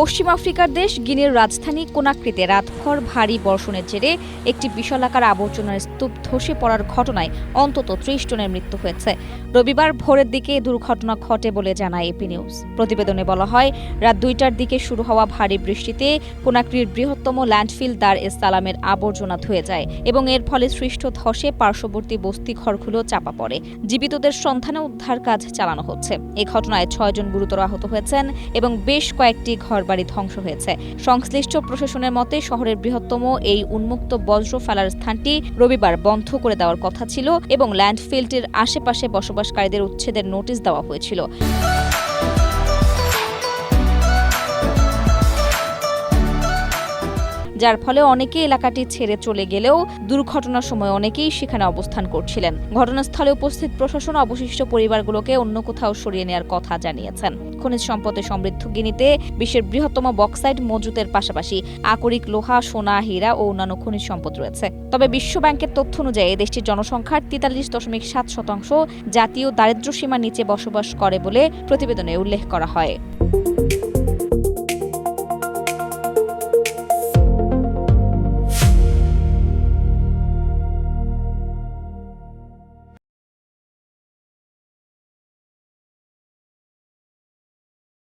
পশ্চিম আফ্রিকার দেশ গিনির রাজধানী কোনাক্রিতে রাতভর ভারী বর্ষণের জেরে একটি বিশালাকার আবর্জনার স্তূপ ধসে পড়ার ঘটনায় অন্তত ৩০ জনের মৃত্যু হয়েছে। রবিবার ভোরের দিকে দুর্ঘটনা ঘটে বলে জানায় এপি নিউজ। প্রতিবেদনে বলা হয়, রাত ২টার দিকে শুরু হওয়া ভারী বৃষ্টিতে কোনাক্রির বৃহত্তম ল্যান্ডফিল দার এস সালামের আবর্জনা ধুয়ে যায় এবং এর ফলে সৃষ্ট ধসে পার্শ্ববর্তী বস্তি ঘরগুলো চাপা পড়ে। জীবিতদের সন্ধানে উদ্ধার কাজ চালানো হচ্ছে। এ ঘটনায় ৬ জন গুরুতর আহত হয়েছেন এবং বেশ কয়েকটি ঘরবাড়ি ধ্বংস হয়েছে। সংশ্লিষ্ট প্রশাসনের মতে, শহরের বৃহত্তম এই উন্মুক্ত বজ্র ফেলার স্থানটি রবিবার বন্ধ করে দেওয়ার কথা ছিল এবং ল্যান্ডফিলটির আশেপাশে বসবাসকারীদের উচ্ছেদের নোটিশ দেওয়া হয়েছিল। যার ফলে অনেকে এলাকাটি ছেড়ে চলে গেলেও দুর্ঘটনার সময় অনেকেই সেখানে অবস্থান করছিলেন। ঘটনাস্থলে উপস্থিত প্রশাসন অবশিষ্ট পরিবারগুলোকে অন্য কোথাও সরিয়ে নেওয়ার কথা জানিয়েছেন। খনিজ সম্পদে সমৃদ্ধ গিনিতে বিশ্বের বৃহত্তম বক্সাইট মজুতের পাশাপাশি আকরিক, লোহা, সোনা, হীরা ও অন্যান্য খনিজ সম্পদ রয়েছে। তবে বিশ্ব ব্যাংকের তথ্য অনুযায়ী দেশটির জনসংখ্যার ৪৩.৭% জাতীয় দারিদ্র্যসীমার নিচে বসবাস করে বলে প্রতিবেদনে উল্লেখ করা হয়।